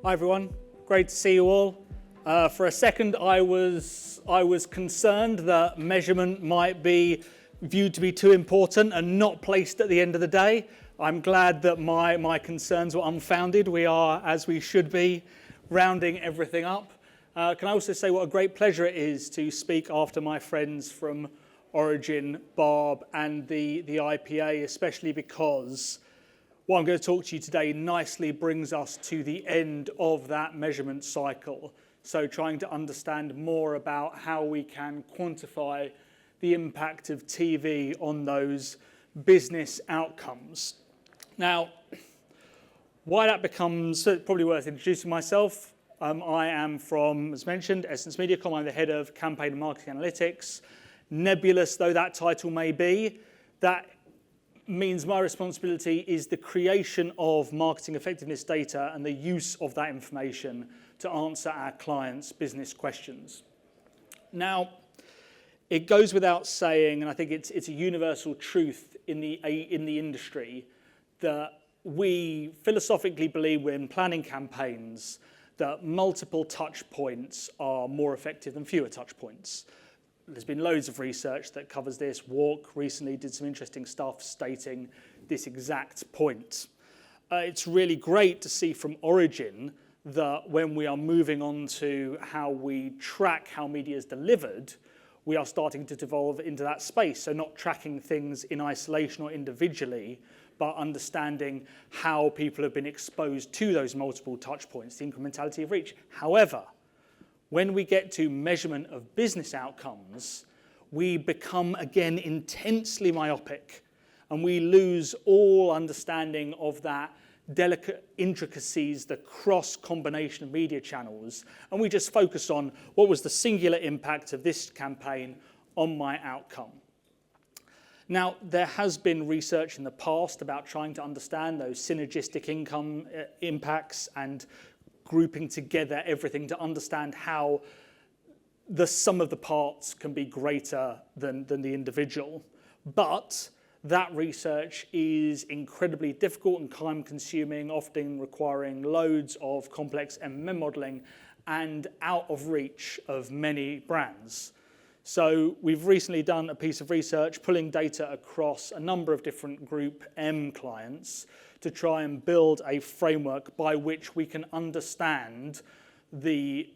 Hi everyone, great to see you all. For a second I was concerned that measurement might be viewed to be too important and not placed at the end of the day. I'm glad that my concerns were unfounded. We are, as we should be, rounding everything up. Can I also say what a great pleasure it is to speak after my friends from Origin, Barb and the IPA, especially because what I'm going to talk to you today nicely brings us to the end of that measurement cycle. So trying to understand more about how we can quantify the impact of TV on those business outcomes. Now, why that becomes probably worth introducing myself. I am from, as mentioned, EssenceMediaCom. I'm the head of campaign and marketing analytics. Nebulous though that title may be, that means my responsibility is the creation of marketing effectiveness data and the use of that information to answer our clients' business questions. Now, it goes without saying, and I think it's a universal truth in the industry, that we philosophically believe when planning campaigns that multiple touch points are more effective than fewer touch points. There's been loads of research that covers this. Walk recently did some interesting stuff stating this exact point. It's really great to see from Origin that when we are moving on to how we track how media is delivered, we are starting to devolve into that space. So not tracking things in isolation or individually, but understanding how people have been exposed to those multiple touch points, the incrementality of reach. However, when we get to measurement of business outcomes, we become again intensely myopic and we lose all understanding of that delicate intricacies, the cross combination of media channels, and we just focus on what was the singular impact of this campaign on my outcome. Now, there has been research in the past about trying to understand those synergistic income impacts and grouping together everything to understand how the sum of the parts can be greater than the individual. But that research is incredibly difficult and time-consuming, often requiring loads of complex MMM modeling and out of reach of many brands. So we've recently done a piece of research pulling data across a number of different Group M clients to try and build a framework by which we can understand the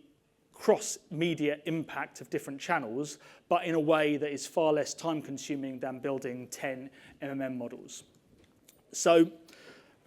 cross-media impact of different channels, but in a way that is far less time-consuming than building 10 MMM models. So,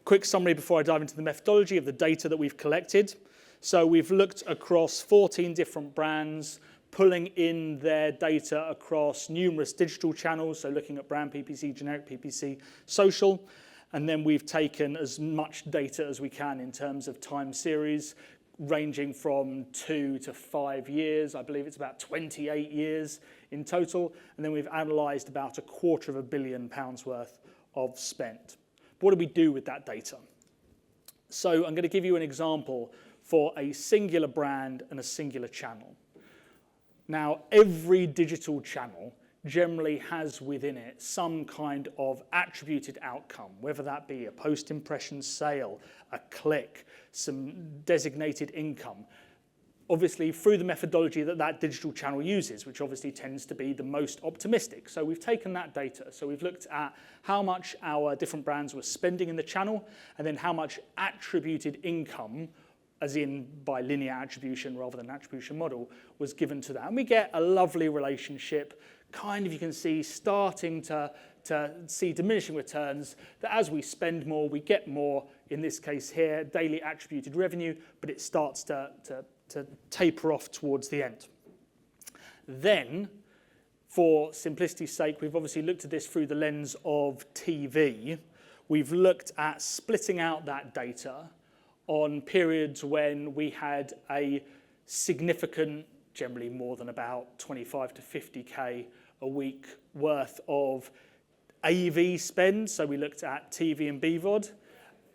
quick summary before I dive into the methodology of the data that we've collected. So we've looked across 14 different brands, pulling in their data across numerous digital channels, so looking at brand PPC, generic PPC, social, and then we've taken as much data as we can in terms of time series, ranging from 2 to 5 years. I believe it's about 28 years in total, and then we've analysed about £250 million worth of spend. But what do we do with that data? So I'm going to give you an example for a singular brand and a singular channel. Now, every digital channel generally has within it some kind of attributed outcome, whether that be a post-impression sale, a click, some designated income. Obviously, through the methodology that digital channel uses, which obviously tends to be the most optimistic. So we've taken that data. So we've looked at how much our different brands were spending in the channel, and then how much attributed income, as in by linear attribution rather than attribution model, was given to that. And we get a lovely relationship, kind of, you can see, starting to see diminishing returns, that as we spend more, we get more, in this case here, daily attributed revenue, but it starts to taper off towards the end. Then, for simplicity's sake, we've obviously looked at this through the lens of TV. We've looked at splitting out that data on periods when we had a significant, generally more than about 25 to 50k a week worth of AV spend, so we looked at TV and BVOD,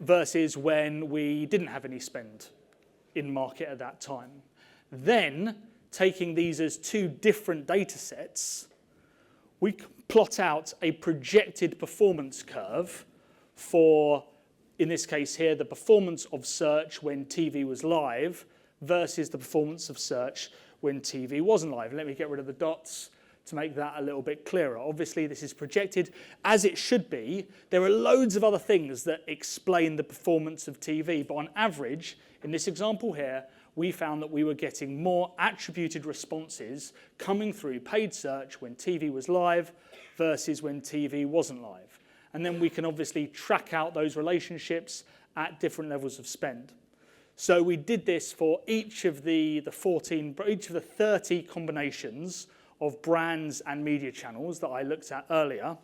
versus when we didn't have any spend in market at that time. Then, taking these as two different data sets, we plot out a projected performance curve for in this case here, the performance of search when TV was live versus the performance of search when TV wasn't live. Let me get rid of the dots to make that a little bit clearer. Obviously, this is projected as it should be. There are loads of other things that explain the performance of TV, but on average, in this example here, we found that we were getting more attributed responses coming through paid search when TV was live versus when TV wasn't live. And then we can obviously track out those relationships at different levels of spend. So we did this for each of the 30 combinations of brands and media channels that I looked at earlier,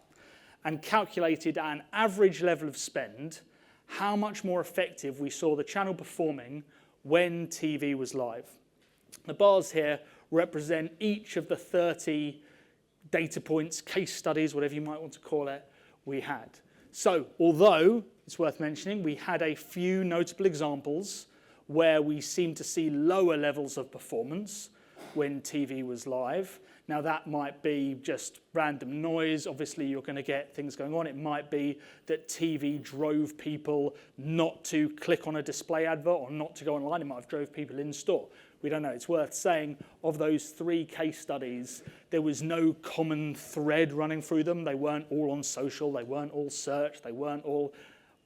and calculated at an average level of spend how much more effective we saw the channel performing when TV was live. The bars here represent each of the 30 data points, case studies, whatever you might want to call it, we had. So although, it's worth mentioning, we had a few notable examples where we seemed to see lower levels of performance when TV was live. Now that might be just random noise. Obviously you're going to get things going on. It might be that TV drove people not to click on a display advert or not to go online. It might have drove people in store. We don't know. It's worth saying of those 3 case studies, there was no common thread running through them. They weren't all on social. They weren't all search. They weren't all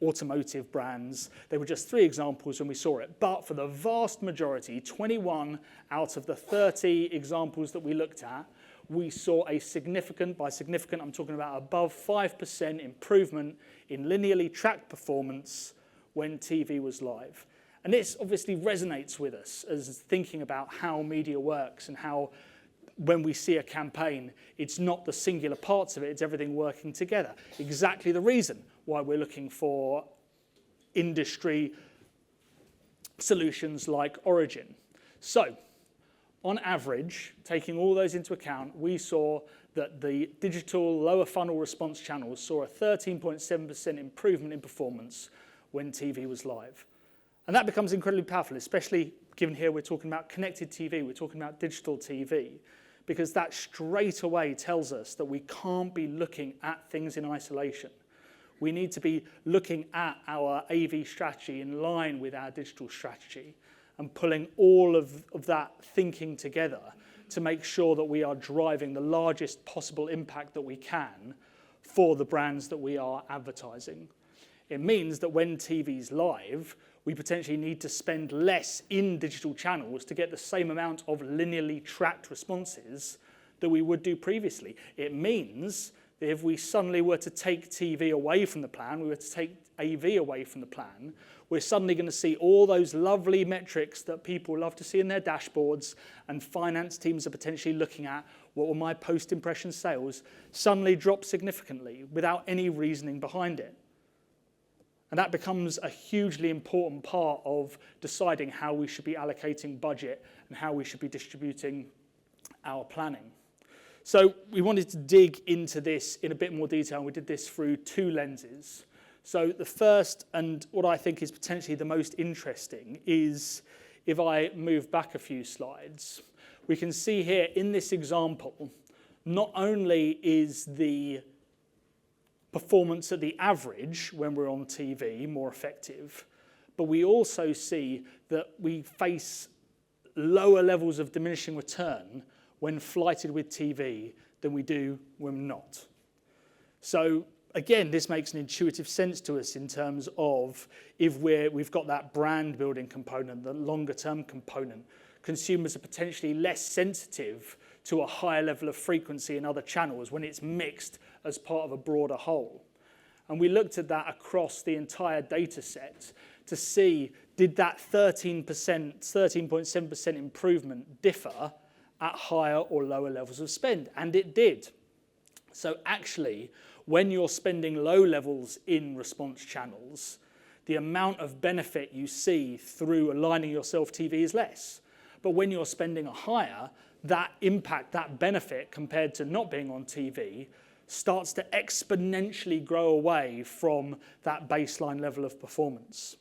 automotive brands. They were just 3 examples when we saw it. But for the vast majority, 21 out of the 30 examples that we looked at, we saw a significant, by significant I'm talking about above 5% improvement in linearly tracked performance when TV was live. And this obviously resonates with us as thinking about how media works and how when we see a campaign, it's not the singular parts of it, it's everything working together. Exactly the reason why we're looking for industry solutions like Origin. So, on average, taking all those into account, we saw that the digital lower funnel response channels saw a 13.7% improvement in performance when TV was live. And that becomes incredibly powerful, especially given here we're talking about connected TV, we're talking about digital TV, because that straight away tells us that we can't be looking at things in isolation. We need to be looking at our AV strategy in line with our digital strategy and pulling all of that thinking together to make sure that we are driving the largest possible impact that we can for the brands that we are advertising. It means that when TV's live, we potentially need to spend less in digital channels to get the same amount of linearly tracked responses that we would do previously. It means that if we suddenly were to take TV away from the plan, we were to take AV away from the plan, we're suddenly going to see all those lovely metrics that people love to see in their dashboards, and finance teams are potentially looking at what will my post-impression sales suddenly drop significantly without any reasoning behind it. And that becomes a hugely important part of deciding how we should be allocating budget and how we should be distributing our planning. So we wanted to dig into this in a bit more detail, and we did this through 2 lenses. So the first, and what I think is potentially the most interesting, is if I move back a few slides, we can see here in this example, not only is the performance at the average when we're on TV more effective, but we also see that we face lower levels of diminishing return when flighted with TV than we do when not. So again, this makes an intuitive sense to us in terms of if we've got that brand building component, the longer term component, consumers are potentially less sensitive to a higher level of frequency in other channels when it's mixed as part of a broader whole. And we looked at that across the entire data set to see, did that 13.7% improvement differ at higher or lower levels of spend? And it did. So actually, when you're spending low levels in response channels, the amount of benefit you see through aligning your self-TV is less. But when you're spending a higher, that impact, that benefit compared to not being on TV starts to exponentially grow away from that baseline level of performance.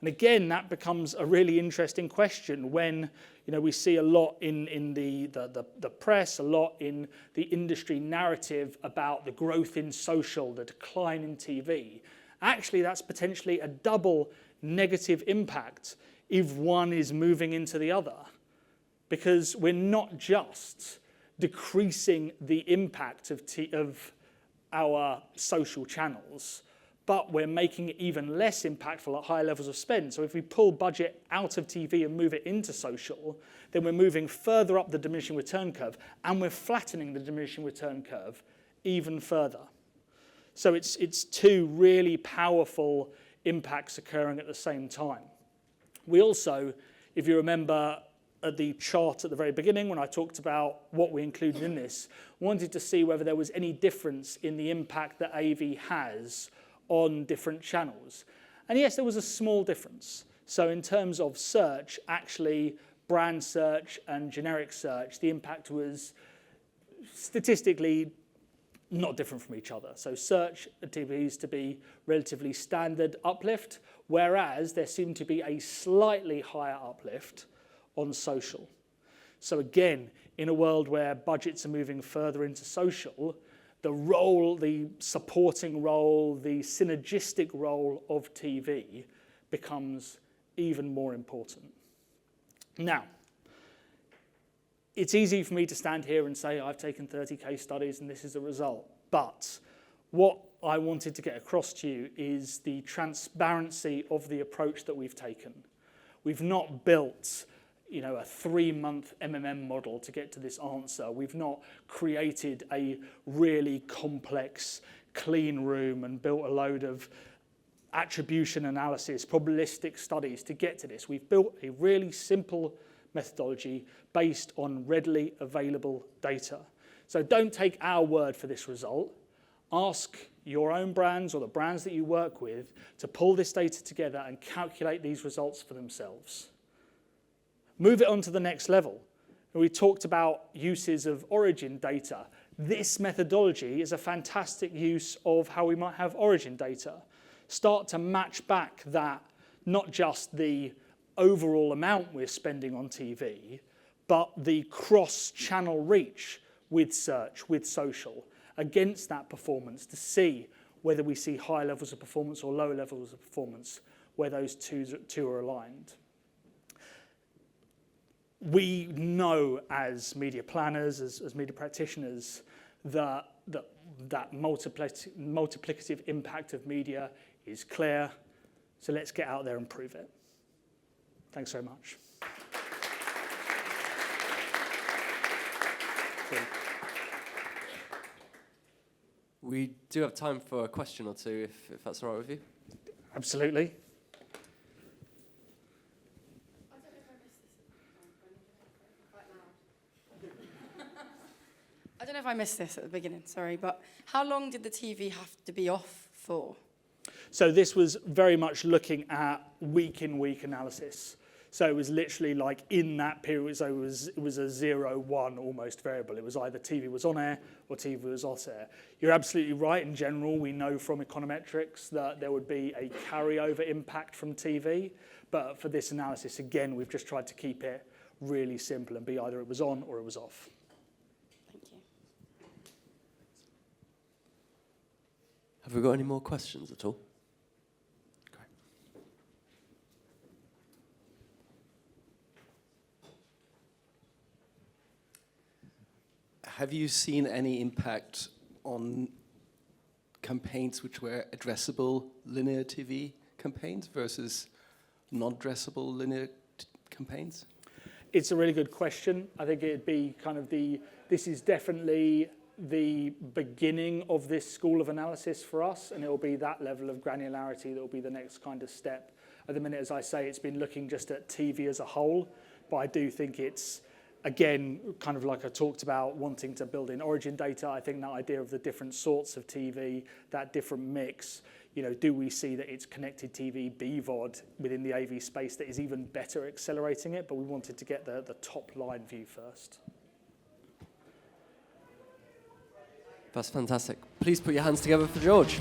And again, that becomes a really interesting question when we see a lot in the press, a lot in the industry narrative about the growth in social, the decline in TV. actually that's potentially a double negative impact if one is moving into the other, because we're not just decreasing the impact of our social channels, but we're making it even less impactful at higher levels of spend. So if we pull budget out of TV and move it into social, then we're moving further up the diminishing return curve, and we're flattening the diminishing return curve even further. So it's two really powerful impacts occurring at the same time. We also, if you remember at the chart at the very beginning when I talked about what we included in this, wanted to see whether there was any difference in the impact that AV has on different channels. And yes, there was a small difference. So in terms of search, actually brand search and generic search, the impact was statistically not different from each other. So search appears to be relatively standard uplift, whereas there seemed to be a slightly higher uplift on social. So again, in a world where budgets are moving further into social, the role, the supporting role, the synergistic role of TV becomes even more important. Now, it's easy for me to stand here and say I've taken 30 case studies and this is the result. But what I wanted to get across to you is the transparency of the approach that we've taken. We've not built a 3-month MMM model to get to this answer. We've not created a really complex clean room and built a load of attribution analysis, probabilistic studies to get to this. We've built a really simple methodology based on readily available data. So don't take our word for this result. Ask your own brands or the brands that you work with to pull this data together and calculate these results for themselves. Move it on to the next level. We talked about uses of origin data. This methodology is a fantastic use of how we might have origin data. Start to match back that, not just the overall amount we're spending on TV, but the cross-channel reach with search, with social, against that performance to see whether we see high levels of performance or low levels of performance, where those two are aligned. We know as media planners, as media practitioners, that multiplicative impact of media is clear. So let's get out there and prove it. Thanks very much. We do have time for a question or two, if that's all right with you. Absolutely. I don't know if I missed this at the beginning, sorry, but how long did the TV have to be off for? So this was very much looking at week-in-week analysis. So it was literally like in that period, so it was a 0-1 almost variable. It was either TV was on air or TV was off air. You're absolutely right. In general, we know from econometrics that there would be a carryover impact from TV. But for this analysis, again, we've just tried to keep it really simple and be either it was on or it was off. Thank you. Have we got any more questions at all? Have you seen any impact on campaigns which were addressable linear TV campaigns versus non-addressable linear campaigns? It's a really good question. I think it'd be kind of this is definitely the beginning of this school of analysis for us, and it will be that level of granularity that will be the next kind of step. At the minute, as I say, it's been looking just at TV as a whole, but I do think it's, again, kind of like I talked about, wanting to build in origin data. I think that idea of the different sorts of TV, that different mix, do we see that it's connected TV, BVOD within the AV space that is even better accelerating it? But we wanted to get the top line view first. That's fantastic. Please put your hands together for George.